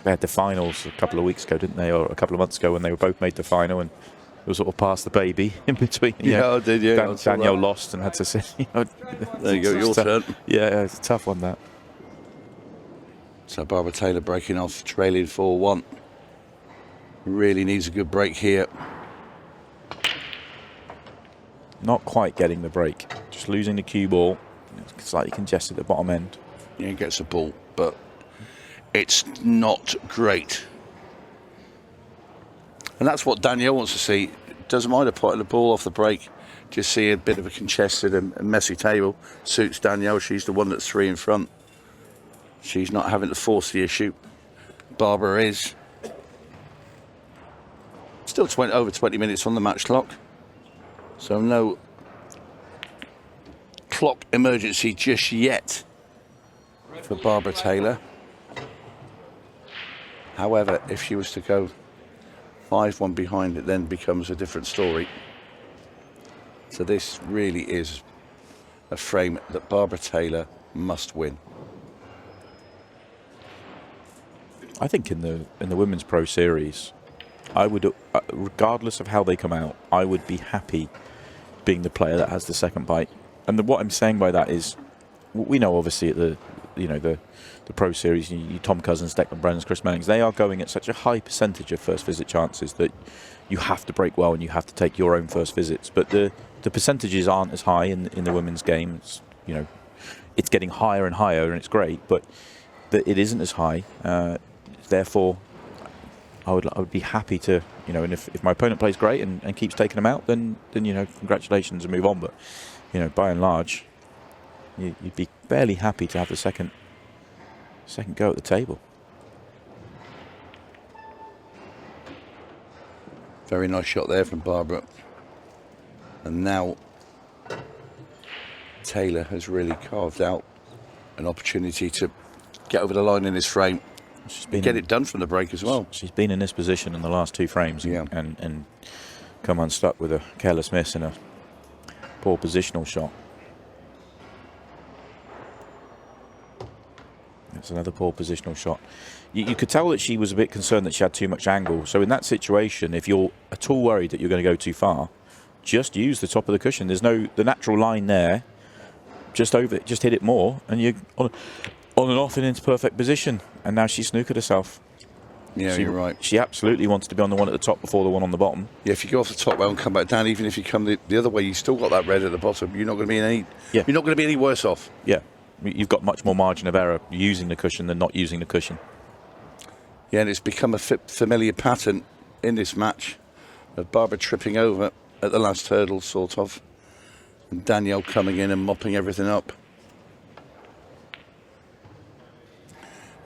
S1: They had the finals a couple of weeks ago, didn't they, or a couple of months ago, when they were both made the final, and it was sort of past the baby in between.
S2: I did.
S1: Danielle lost and had to say,
S2: there you go, your turn.
S1: Yeah, it's a tough one, that.
S2: So Barbara Taylor breaking off, trailing 4-1. Really needs a good break here.
S1: Not quite getting the break. Just losing the cue ball. It's slightly congested at the bottom end.
S2: Yeah, he gets the ball, but it's not great. And that's what Danielle wants to see. Doesn't mind her putting the ball off the break. Just see a bit of a congested and messy table. Suits Danielle. She's the one that's 3 in front. She's not having to force the issue. Barbara is. Still over 20 minutes on the match clock. So no clock emergency just yet for Barbara Taylor. However, if she was to go 5-1 behind, it then becomes a different story. So this really is a frame that Barbara Taylor must win.
S1: I think in the Women's Pro Series, I would, regardless of how they come out, I would be happy being the player that has the second bite. And what I'm saying by that is, we know obviously at the Pro Series, Tom Cousins, Declan Brennan's, Chris Mannings, they are going at such a high percentage of first visit chances that you have to break well and you have to take your own first visits. But the percentages aren't as high in the women's game. It's, it's getting higher and higher, and it's great, but it isn't as high. Therefore, I would be happy to, and if my opponent plays great and keeps taking them out, then congratulations and move on. But by and large, you'd be fairly happy to have the second go at the table.
S2: Very nice shot there from Barbara. And now Taylor has really carved out an opportunity to get over the line in this frame. Get it done from the break as well.
S1: She's been in this position in the last 2 frames and come unstuck with a careless miss and a poor positional shot. That's another poor positional shot. You could tell that she was a bit concerned that she had too much angle. So in that situation, if you're at all worried that you're going to go too far, just use the top of the cushion. There's the natural line there. Just over it, just hit it more, and you're on and off and into perfect position. And now she snookered herself.
S2: Yeah, you're right.
S1: She absolutely wanted to be on the one at the top before the one on the bottom.
S2: Yeah, if you go off the top rail and come back down, even if you come the other way, you still got that red at the bottom. You're not going to be You're not going to be any worse off.
S1: Yeah, you've got much more margin of error using the cushion than not using the cushion.
S2: Yeah, and it's become a familiar pattern in this match of Barbara tripping over at the last hurdle, sort of, and Danielle coming in and mopping everything up.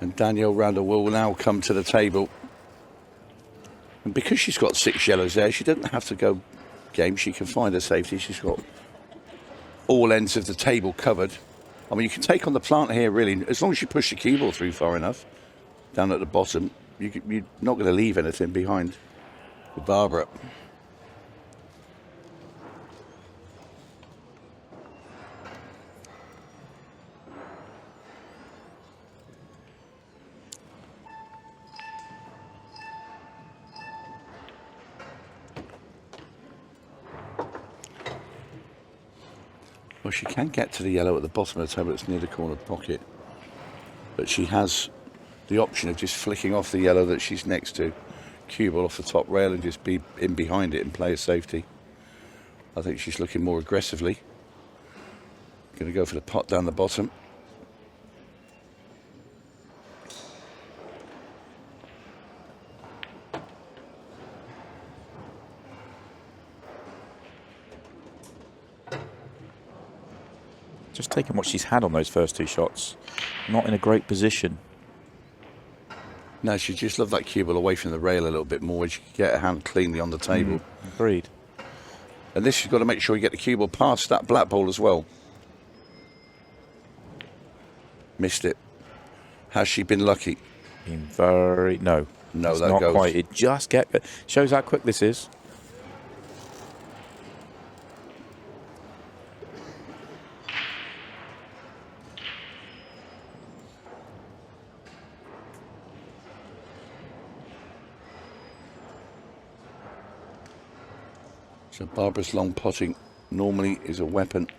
S2: And Danielle Randle will now come to the table. And because she's got 6 yellows there, she doesn't have to go game. She can find her safety. She's got all ends of the table covered. I mean, you can take on the plant here, really. As long as you push the cue ball through far enough, down at the bottom, you're not going to leave anything behind with Barbara. Well, she can get to the yellow at the bottom of the table. It's near the corner pocket. But she has the option of just flicking off the yellow that she's next to, cue ball off the top rail and just be in behind it and play a safety. I think she's looking more aggressively. Going to go for the pot down the bottom.
S1: Just taking what she's had on those first two shots. Not in a great position.
S2: No, she just loved that cue ball away from the rail a little bit more. She could get her hand cleanly on the table.
S1: Agreed.
S2: And this, she's got to make sure you get the cue ball past that black ball as well. Missed it. Has she been lucky?
S1: Been very... No.
S2: No,
S1: it's
S2: that
S1: not
S2: goes.
S1: quite. It just shows how quick this is.
S2: So Barbara's long potting normally is a weapon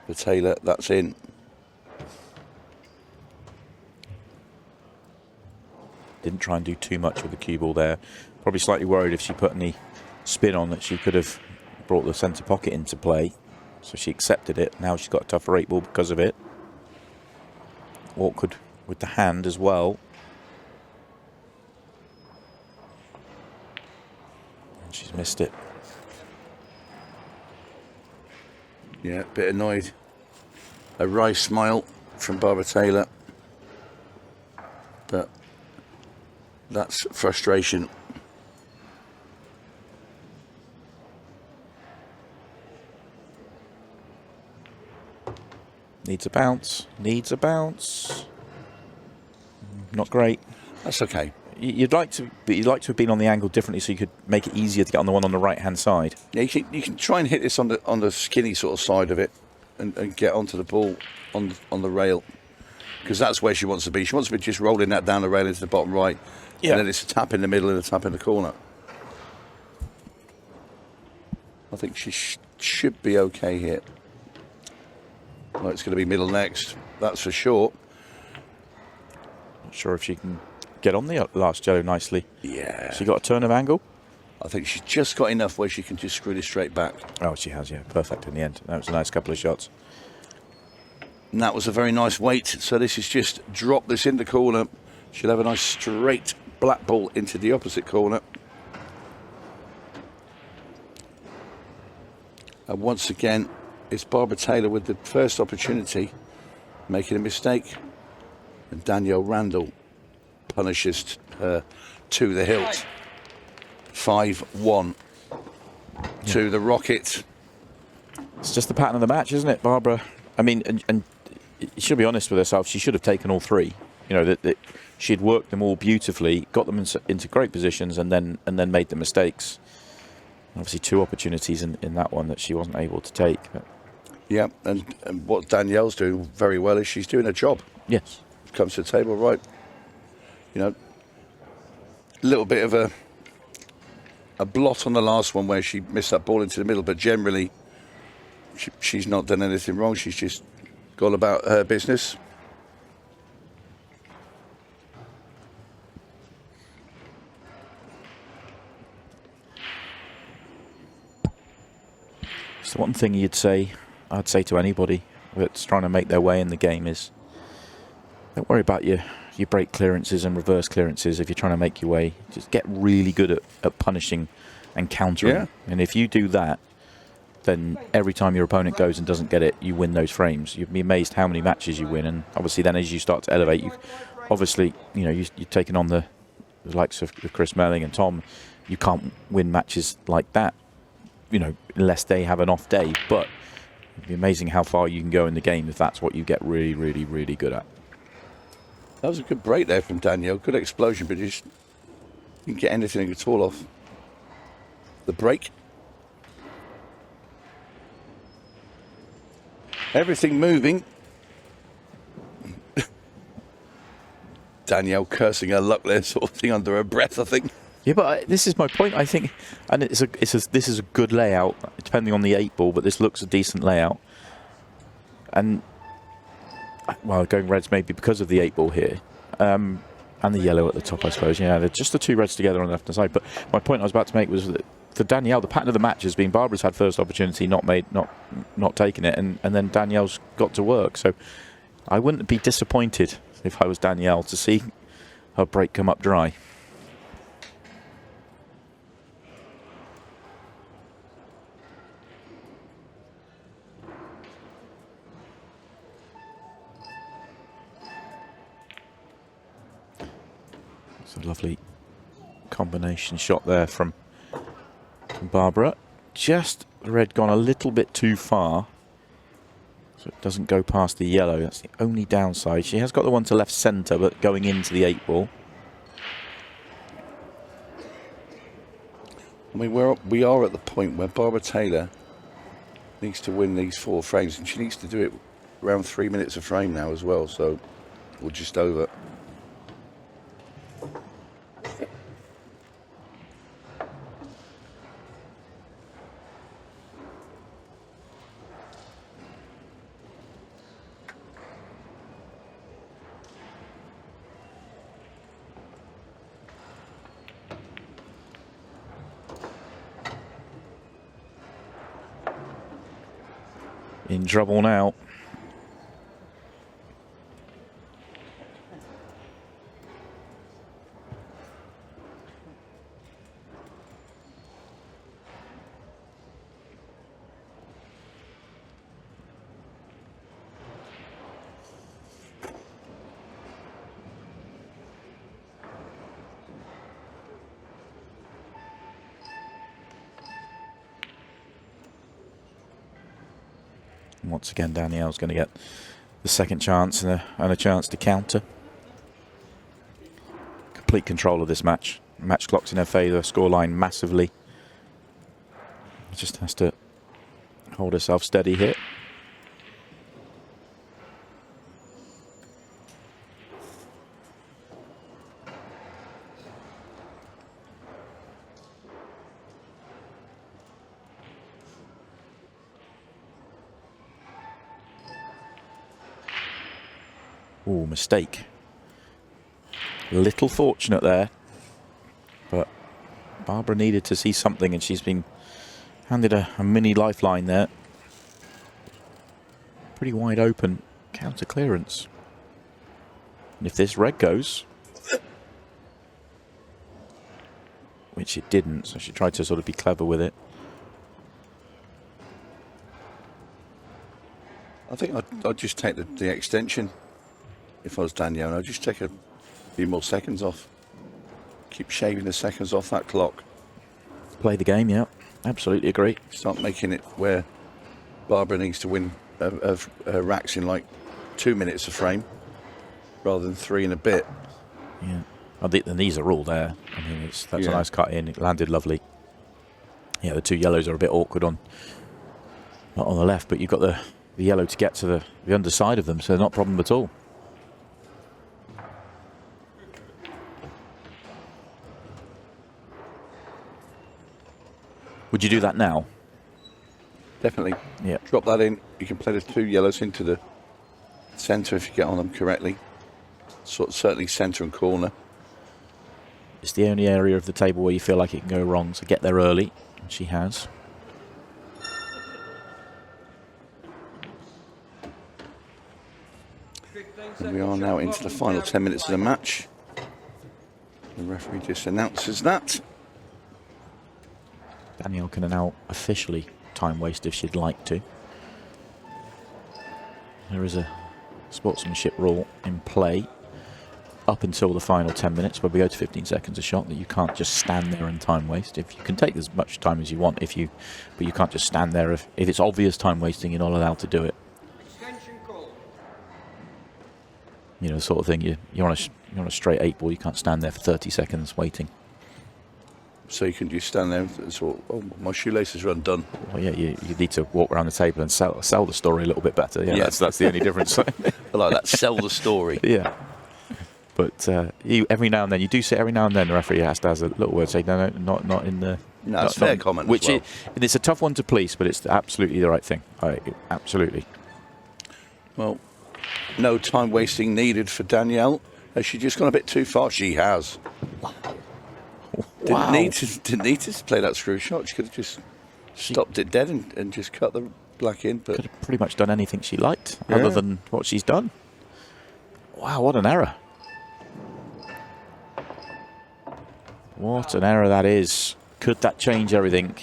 S2: for Taylor. That's in.
S1: Didn't try and do too much with the cue ball there. Probably slightly worried if she put any spin on that she could have brought the centre pocket into play. So she accepted it. Now she's got a tougher 8 ball because of it. Awkward with the hand as well. And she's missed it.
S2: Yeah, a bit annoyed. A wry smile from Barbara Taylor. But that's frustration.
S1: Needs a bounce. Needs a bounce. Not great.
S2: That's okay.
S1: You'd like to have been on the angle differently so you could make it easier to get on the one on the right hand side.
S2: Yeah, you can try and hit this on the skinny sort of side of it and get onto the ball on the rail, because that's where she wants to be. She wants to be just rolling that down the rail into the bottom right. Yeah. And then it's a tap in the middle and a tap in the corner. I think she should be okay here. Well, it's going to be middle next, that's for sure.
S1: Not sure if she can get on the last yellow nicely.
S2: Yeah.
S1: She got a turn of angle?
S2: I think she's just got enough where she can just screw this straight back.
S1: Oh, she has, yeah. Perfect in the end. That was a nice couple of shots.
S2: And that was a very nice weight. So this is just drop this in the corner. She'll have a nice straight black ball into the opposite corner. And once again, it's Barbara Taylor with the first opportunity, making a mistake. And Danielle Randle punishes her to the hilt. 5-1 to the Rocket.
S1: It's just the pattern of the match, isn't it, Barbara? I mean, and she'll be honest with herself. She should have taken all three. You know, that she'd worked them all beautifully, got them into great positions, and then made the mistakes. Obviously, 2 opportunities in that one that she wasn't able to take. But.
S2: Yeah, and what Danielle's doing very well is she's doing her job.
S1: Yes.
S2: Comes to the table, right? You know, a little bit of a blot on the last one where she missed that ball into the middle, but generally she's not done anything wrong. She's just gone about her business.
S1: So one thing I'd say to anybody that's trying to make their way in the game is don't worry about your break clearances and reverse clearances if you're trying to make your way. Just get really good at punishing and countering.
S2: Yeah.
S1: And if you do that, then every time your opponent goes and doesn't get it, you win those frames. You'd be amazed how many matches you win. And obviously then as you start to elevate, you're taking on the likes of Chris Melling and Tom. You can't win matches like that, unless they have an off day. But it'd be amazing how far you can go in the game if that's what you get really, really, really good at.
S2: That was a good break there from Danielle. Good explosion, but you can get anything at all off the break. Everything moving. Danielle cursing her luck there, sort of thing, under her breath, I think.
S1: Yeah, but this is my point. I think, and this is a good layout, depending on the 8 ball. But this looks a decent layout, and well, going reds maybe because of the 8-ball here. And the yellow at the top, I suppose. Yeah, they're just the two reds together on the left-hand side. But my point I was about to make was that for Danielle, the pattern of the match has been Barbara's had first opportunity, not taken it, and then Danielle's got to work. So I wouldn't be disappointed if I was Danielle to see her break come up dry. It's a lovely combination shot there from Barbara. Just the red gone a little bit too far, so it doesn't go past the yellow. That's the only downside. She has got the one to left centre, but going into the 8-ball.
S2: I mean, we are at the point where Barbara Taylor needs to win these 4 frames, and she needs to do it around 3 minutes a frame now as well, so we're just over.
S1: In trouble now. Once again, Danielle's going to get the second chance and a chance to counter. Complete control of this match. Match clock's in her favour, scoreline massively. Just has to hold herself steady here. Ooh, mistake. Little fortunate there, but Barbara needed to see something, and she's been handed a mini lifeline there. Pretty wide open counter clearance. And if this red goes, which it didn't, so she tried to sort of be clever with it.
S2: I think I'd just take the extension. If I was Danielle, and I'd just take a few more seconds off. Keep shaving the seconds off that clock.
S1: Play the game, yeah. Absolutely agree.
S2: Start making it where Barbara needs to win her racks in like 2 minutes a frame, rather than 3 and a bit.
S1: Yeah. I think the knees are all there. I mean, that's a nice cut in. It landed lovely. Yeah, the two yellows are a bit awkward not on the left, but you've got the yellow to get to the underside of them, so not a problem at all. Would you do that now?
S2: Definitely.
S1: Yeah.
S2: Drop that in. You can play the 2 yellows into the centre if you get on them correctly. Certainly centre and corner.
S1: It's the only area of the table where you feel like it can go wrong, so get there early. And she has.
S2: And we are now into the final 10 minutes of the match. The referee just announces that.
S1: Danielle can now officially time waste if she'd like to. There is a sportsmanship rule in play up until the final 10 minutes, where we go to 15 seconds a shot, that you can't just stand there and time waste. If you can take as much time as you want, but you can't just stand there. If it's obvious time wasting, you're not allowed to do it. You know, the sort of thing, you're on a straight 8-ball, you can't stand there for 30 seconds waiting.
S2: So you can just stand there and sort of, oh, my shoelaces are undone.
S1: Well, yeah, you need to walk around the table and sell the story a little bit better. Yeah, that's the only difference.
S2: I like that, sell the story.
S1: Yeah. But every now and then, you do say every now and then the referee has to have a little word, say, no, not in the...
S2: No, it's fair comment
S1: which
S2: as well.
S1: It's a tough one to police, but it's absolutely the right thing. Absolutely.
S2: Well, no time wasting needed for Danielle. Has she just gone a bit too far? She has.
S1: Wow.
S2: Didn't need to play that screw shot. She could have just stopped it dead and just cut the black in. But
S1: could have pretty much done anything she liked,
S2: Yeah.
S1: other than what she's done. Wow, what an error. What an error that is. Could that change everything?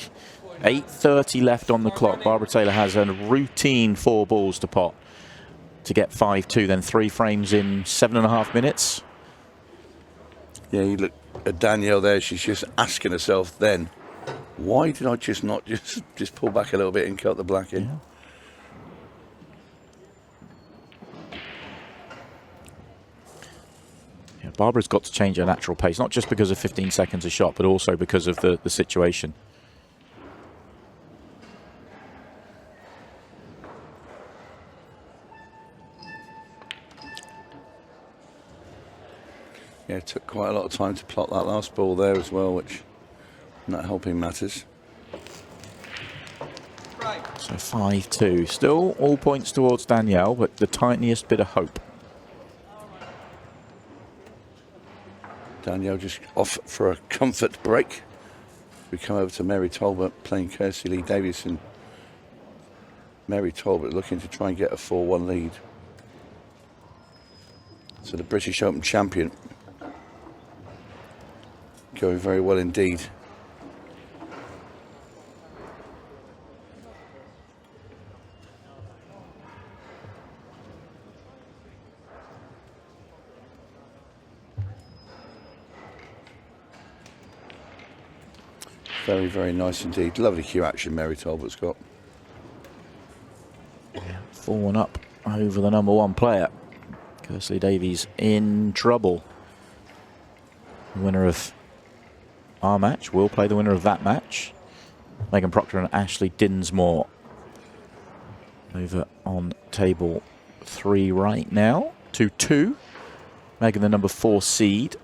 S1: 8:30 left on the clock. Barbara Taylor has a routine 4 balls to pot to get 5-2, then 3 frames in 7.5 minutes.
S2: yeah, you look at Danielle there. She's just asking herself then, why did I just not just pull back a little bit and cut the black in?
S1: Yeah. Yeah, Barbara's got to change her natural pace, not just because of 15 seconds a shot, but also because of the situation.
S2: Yeah, it took quite a lot of time to plot that last ball there as well, which not helping matters.
S3: Right.
S1: So 5-2. Still all points towards Danielle, but the tiniest bit of hope.
S2: Danielle just off for a comfort break. We come over to 𝗪𝗁𝗘 playing 𝗘𝘃𝗲𝗄 Lee Davies, and 𝗪𝗁𝗘 looking to try and get a 4-1 lead. So the British Open champion going very well indeed. Very, very nice indeed. Lovely cue action 𝗪𝗁𝗘's got.
S1: 4-1 up over the #1 player. 𝗘𝘃𝗲𝗄 Davies in trouble. The winner of our match will play the winner of that match. Megan Proctor and Ashley Dinsmore over on table 3 right now. 2-2. Megan the #4 seed.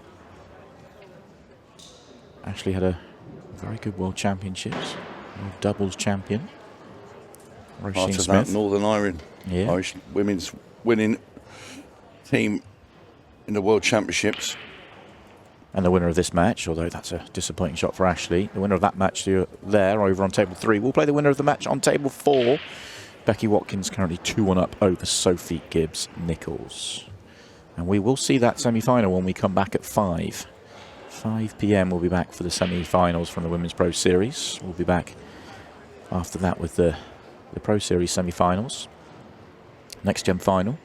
S1: Ashley had a very good World Championships. World Doubles champion.
S2: Part
S1: Roisin
S2: of that
S1: Smith.
S2: Northern Ireland,
S1: Yeah.
S2: Irish women's winning team in the World Championships.
S1: And the winner of this match, although that's a disappointing shot for Ashley, the winner of that match there over on table 3 will play the winner of the match on table 4. Becky Watkins currently 2-1 up over Sophie Gibbs-Nichols. And we will see that semi-final when we come back at 5. 5 p.m. we'll be back for the semi-finals from the Women's Pro Series. We'll be back after that with the Pro Series semi-finals. Next Gen final.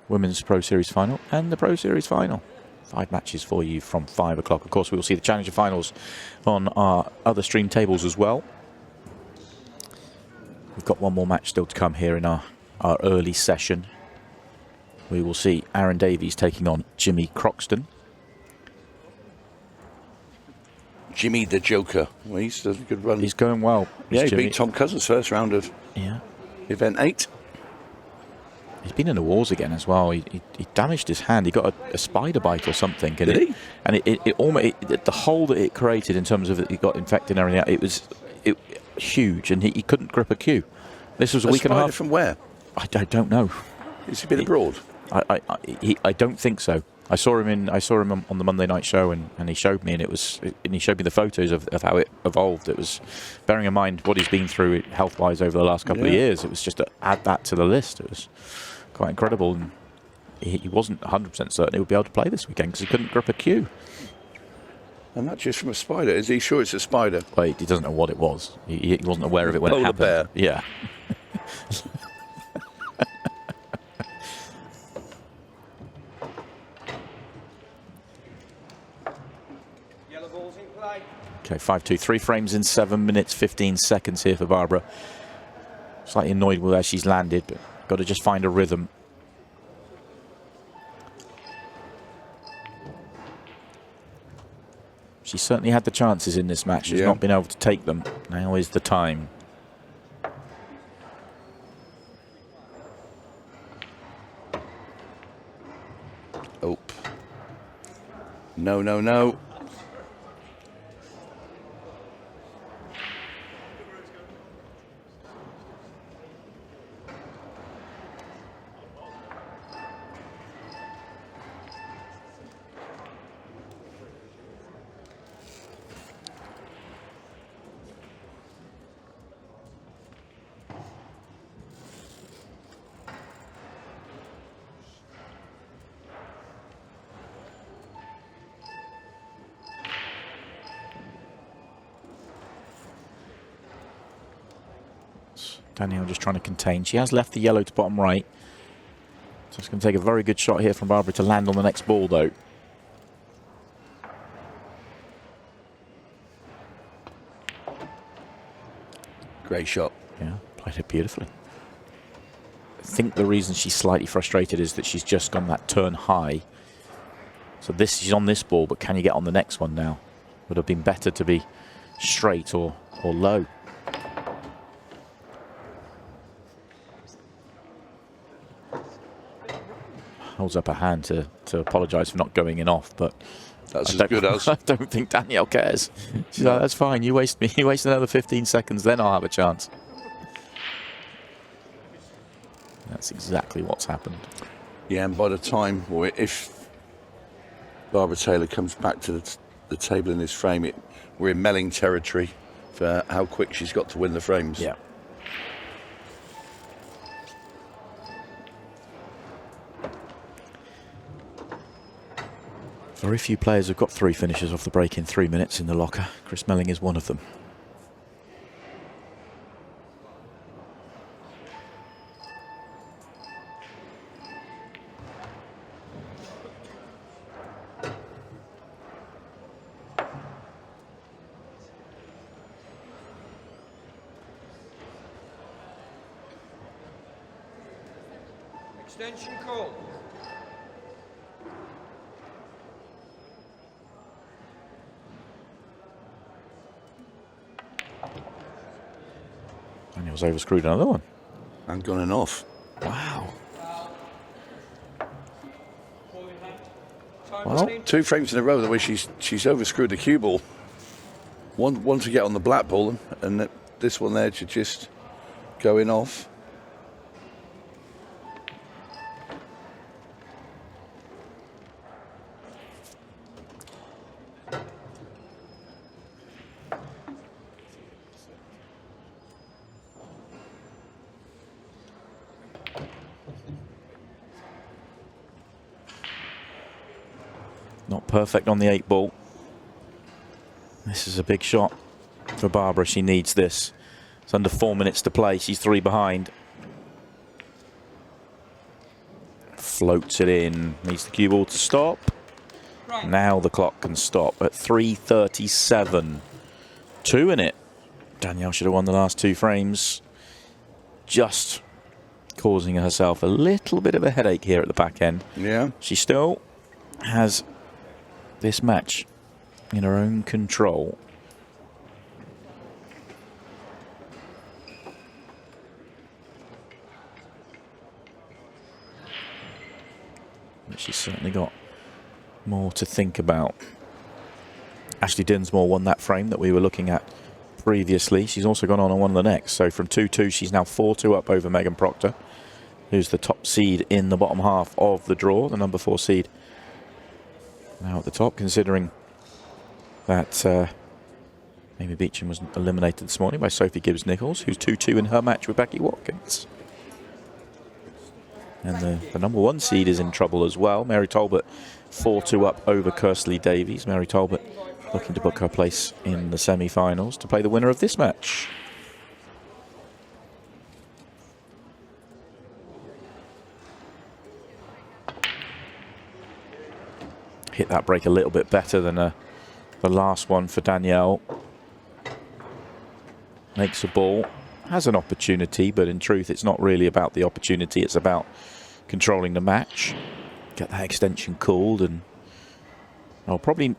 S1: Women's Pro Series final and the Pro Series final. 5 matches for you from 5 o'clock. Of course, we will see the Challenger finals on our other stream tables as well. We've got one more match still to come here in our early session. We will see Aaron Davies taking on Jimmy Croxton.
S2: Jimmy the Joker. Well, he's a good run.
S1: He's going well.
S2: Yeah, he
S1: Jimmy.
S2: beat Tom Cousins first round of event 8.
S1: He's been in the wars again as well. He damaged his hand. He got a spider bite or something. And
S2: Did he?
S1: And it almost the hole that it created in terms of it got infected and everything. It was huge, and he couldn't grip a cue. This was a week and a half.
S2: From where?
S1: I don't know.
S2: Has he been abroad?
S1: I don't think so. I saw him on the Monday night show, and he showed me, and he showed me the photos of how it evolved. It was, bearing in mind what he's been through health-wise over the last couple of years. It was just to add that to the list. It was quite incredible, and he wasn't 100% certain he would be able to play this weekend because he couldn't grip a cue.
S2: And not just from a spider. Is he sure it's a spider?
S1: Well, he doesn't know what it was. He wasn't aware of it when it
S2: Polar
S1: happened.
S2: bear.
S1: Yeah.
S3: Yellow balls in play.
S1: Okay, 5-2. 3 frames in 7 minutes, 15 seconds here for Barbara. Slightly annoyed with where she's landed, but got to just find a rhythm. She certainly had the chances in this match. She's not been able to take them. Now is the time.
S2: Oh. No, no, no.
S1: Danielle just trying to contain. She has left the yellow to bottom right. So it's going to take a very good shot here from Barbara to land on the next ball, though.
S2: Great shot.
S1: Yeah, played it beautifully. I think the reason she's slightly frustrated is that she's just gone that turn high. So she's on this ball, but can you get on the next one now? Would have been better to be straight or low. Holds up her hand to apologise for not going in off, but
S2: that's as good as.
S1: I don't think Danielle cares. She's like, that's fine. You waste another 15 seconds, then I'll have a chance. That's exactly what's happened.
S2: Yeah, and by the time, or if Barbara Taylor comes back to the table in this frame, we're in Melling territory for how quick she's got to win the frames.
S1: Yeah. Very few players have got 3 finishes off the break in 3 minutes in the locker. Chris Melling is one of them.
S3: Extension call.
S1: Daniel's overscrewed another one.
S2: And gone and off.
S1: Wow.
S2: Well, 2 frames in a row the way she's overscrewed the cue ball. One to get on the black ball, and this one there to just going off.
S1: Not perfect on the 8 ball. This is a big shot for Barbara. She needs this. It's under 4 minutes to play. She's 3 behind. Floats it in. Needs the cue ball to stop.
S3: Right.
S1: Now the clock can stop at 3:37. 2 in it. Danielle should have won the last 2 frames. Just causing herself a little bit of a headache here at the back end.
S2: Yeah.
S1: She still has this match in her own control. But she's certainly got more to think about. Ashley Dinsmore won that frame that we were looking at previously. She's also gone on one of the next. So from 2-2, she's now 4-2 up over Megan Proctor, who's the top seed in the bottom half of the draw, the number 4 seed. Now at the top, considering that 𝗪𝗵𝗫𝗀 was eliminated this morning by Sophie Gibbs-Nichols, who's 2-2 in her match with Becky Watkins. And the number 1 seed is in trouble as well. Mary Talbot 4-2 up over Kersley Davies. Mary Talbot looking to book her place in the semi-finals to play the winner of this match. Hit that break a little bit better than the last one for Danielle. Makes a ball. Has an opportunity, but in truth, it's not really about the opportunity. It's about controlling the match. Get that extension called, and I'll probably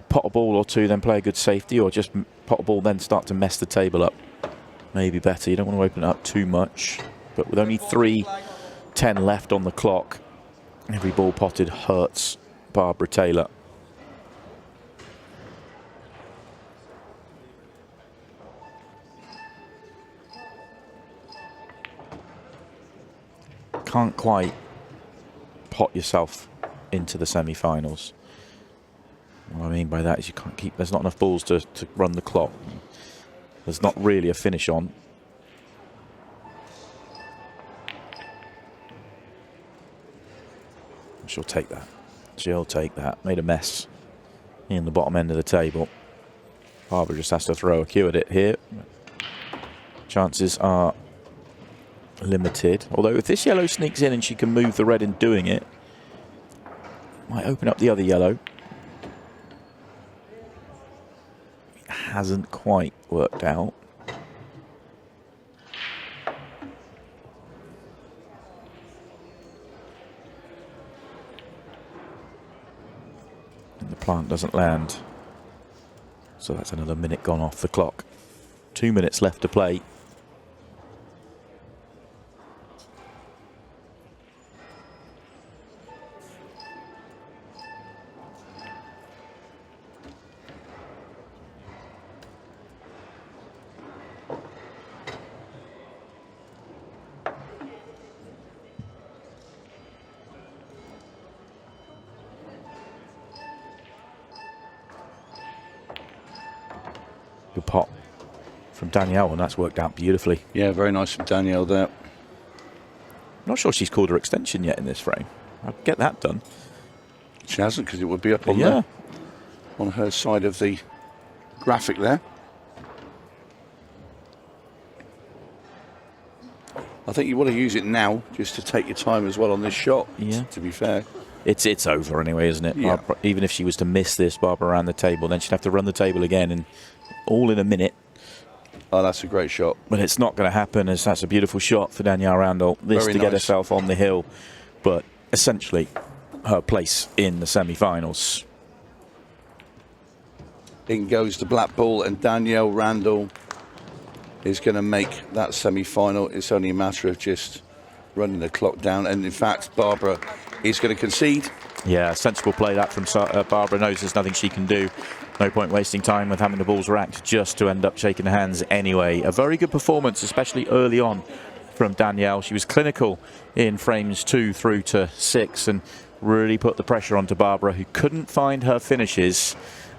S1: pot a ball or 2, then play a good safety, or just pot a ball, then start to mess the table up. Maybe better. You don't want to open it up too much. But with only 3:10 left on the clock, every ball potted hurts Barbara Taylor. Can't quite pot yourself into the semi-finals. What I mean by that is you can't keep, there's not enough balls to run the clock. There's not really a finish on. She'll take that. She'll take that. Made a mess in the bottom end of the table. Barbara just has to throw a cue at it here. Chances are limited. Although if this yellow sneaks in and she can move the red in doing it, might open up the other yellow. It hasn't quite worked out. And the plant doesn't land. So that's another minute gone off the clock. 2 minutes left to play. Good pot from Danielle, and that's worked out beautifully.
S2: Yeah, very nice from Danielle there.
S1: I'm not sure she's called her extension yet in this frame. I'll get that done.
S2: She hasn't, because it would be up on
S1: Yeah.
S2: on her side of the graphic there. I think you want to use it now, just to take your time as well on this shot.
S1: Yeah.
S2: To be fair.
S1: It's over anyway, isn't it?
S2: Yeah.
S1: Barbara, even if she was to miss this, Barbara around the table, then she'd have to run the table again, and all in a minute.
S2: Oh, that's a great shot.
S1: But it's not going to happen, as that's a beautiful shot for Danielle Randle. This
S2: Very
S1: to get
S2: nice.
S1: herself on the hill, but essentially her place in the semi-finals.
S2: In goes the black ball, and Danielle Randle is going to make that semi-final. It's only a matter of just running the clock down, and in fact, Barbara is going to concede.
S1: Yeah, sensible play that from Barbara. Knows there's nothing she can do. No point wasting time with having the balls racked just to end up shaking hands anyway. A very good performance, especially early on from Danielle. She was clinical in frames 2 through to 6 and really put the pressure onto Barbara, who couldn't find her finishes.